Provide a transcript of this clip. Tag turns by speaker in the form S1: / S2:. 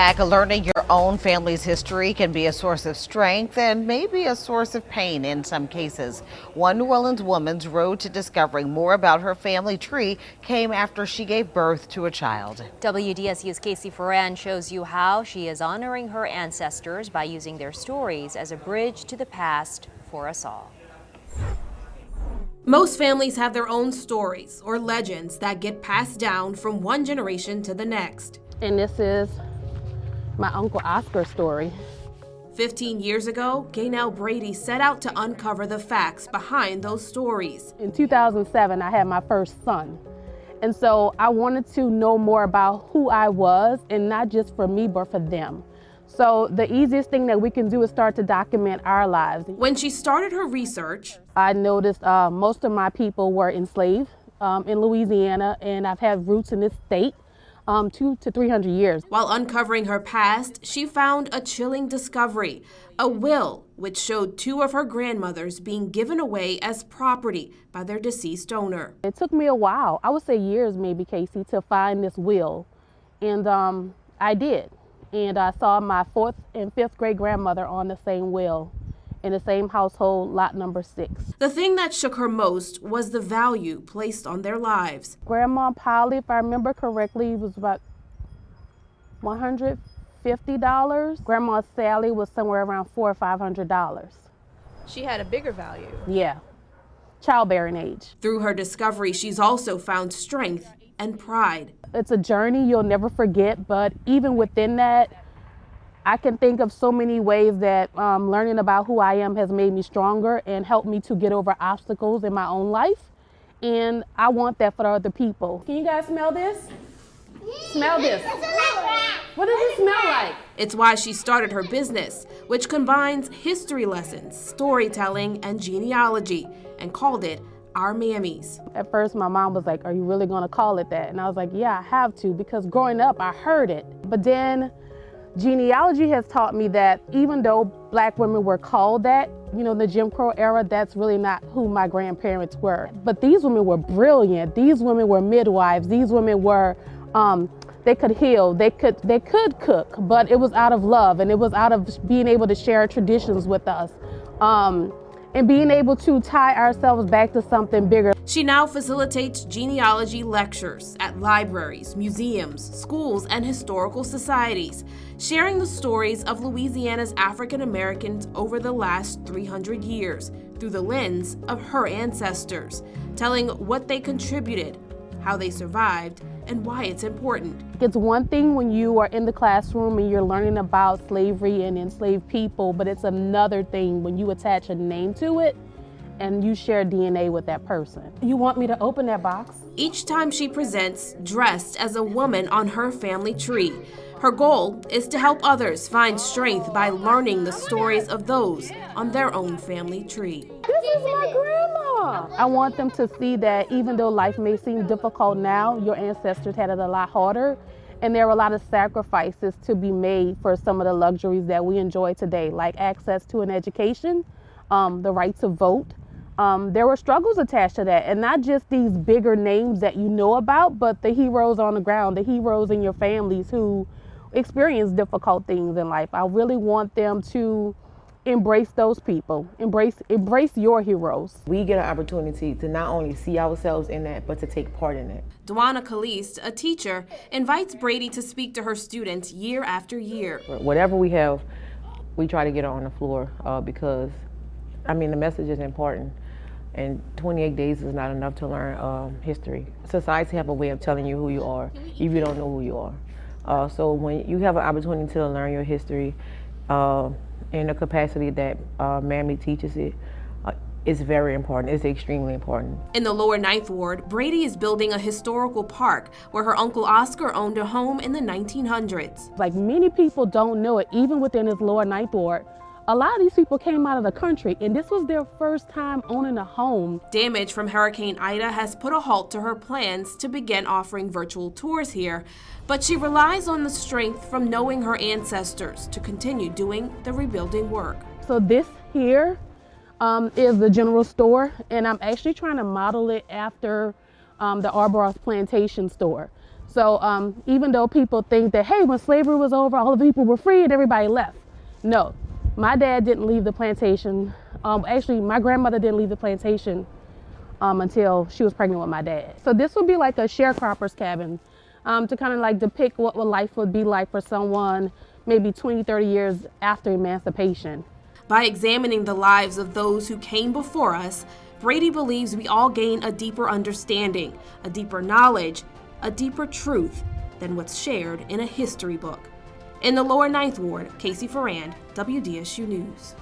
S1: back, learning your own family's history can be a source of strength and maybe a source of pain in some cases. One New Orleans woman's road to discovering more about her family tree came after she gave birth to a child.
S2: WDSU's Casey Ferran shows you how she is honoring her ancestors by using their stories as a bridge to the past for us all.
S3: Most families have their own stories or legends that get passed down from one generation to the next.
S4: And this is my Uncle Oscar's story.
S3: 15 years ago, Gaynell Brady set out to uncover the facts behind those stories.
S4: In 2007, I had my first son. And so I wanted to know more about who I was, and not just for me, but for them. So the easiest thing that we can do is start to document our lives.
S3: When she started her research,
S4: I noticed most of my people were enslaved in Louisiana, and I've had roots in this state 200 to 300 years.
S3: While uncovering her past, she found a chilling discovery, a will which showed two of her grandmothers being given away as property by their deceased owner.
S4: It took me a while, I would say years maybe, Casey, to find this will, and I did. And I saw my 4th and 5th great grandmother on the same will in the same household, lot number 6.
S3: The thing that shook her most was the value placed on their lives.
S4: Grandma Polly, if I remember correctly, was about $150. Grandma Sally was somewhere around $400 or $500.
S5: She had a bigger value.
S4: Yeah, childbearing age.
S3: Through her discovery, she's also found strength and pride.
S4: It's a journey you'll never forget, but even within that, I can think of so many ways that learning about who I am has made me stronger and helped me to get over obstacles in my own life. And I want that for other people. Can you guys smell this? Smell this. What does it smell like?
S3: It's why she started her business, which combines history lessons, storytelling, and genealogy, and called it Our Mammies.
S4: At first, my mom was like, "Are you really gonna call it that?" And I was like, "Yeah, I have to," because growing up, I heard it. But then genealogy has taught me that even though Black women were called that, you know, in the Jim Crow era, that's really not who my grandparents were. But these women were brilliant. These women were midwives. These women were, they could heal, they could cook, but it was out of love, and it was out of being able to share traditions with us. And being able to tie ourselves back to something bigger.
S3: She now facilitates genealogy lectures at libraries, museums, schools, and historical societies, sharing the stories of Louisiana's African Americans over the last 300 years through the lens of her ancestors, telling what they contributed, how they survived, and why it's important.
S4: It's one thing when you are in the classroom and you're learning about slavery and enslaved people, but it's another thing when you attach a name to it and you share DNA with that person. You want me to open that box?
S3: Each time she presents dressed as a woman on her family tree. Her goal is to help others find strength by learning the stories of those on their own family tree.
S4: This is my grandma. I want them to see that even though life may seem difficult now, your ancestors had it a lot harder, and there were a lot of sacrifices to be made for some of the luxuries that we enjoy today, like access to an education, the right to vote. There were struggles attached to that, and not just these bigger names that you know about, but the heroes on the ground, the heroes in your families who experience difficult things in life. I really want them to embrace those people, embrace your heroes.
S6: We get an opportunity to not only see ourselves in that, but to take part in it.
S3: Dwana Caliste, a teacher, invites Brady to speak to her students year after year.
S6: Whatever we have, we try to get it on the floor because, I mean, the message is important. And 28 days is not enough to learn history. Society have a way of telling you who you are if you don't know who you are. So when you have an opportunity to learn your history in the capacity that Mammy teaches it, it's very important. It's extremely important.
S3: In the Lower Ninth Ward, Brady is building a historical park where her Uncle Oscar owned a home in the 1900s.
S4: Like many people don't know it, even within this Lower Ninth Ward, a lot of these people came out of the country, and this was their first time owning a home.
S3: Damage from Hurricane Ida has put a halt to her plans to begin offering virtual tours here, but she relies on the strength from knowing her ancestors to continue doing the rebuilding work.
S4: So this here is the general store, and I'm actually trying to model it after the Arboros Plantation store. So even though people think that, hey, when slavery was over, all the people were free and everybody left. No, my dad didn't leave the plantation. Actually, my grandmother didn't leave the plantation until she was pregnant with my dad. So this would be like a sharecropper's cabin to kind of like depict what life would be like for someone maybe 20, 30 years after emancipation.
S3: By examining the lives of those who came before us, Brady believes we all gain a deeper understanding, a deeper knowledge, a deeper truth than what's shared in a history book. In the Lower Ninth Ward, Casey Ferrand, WDSU News.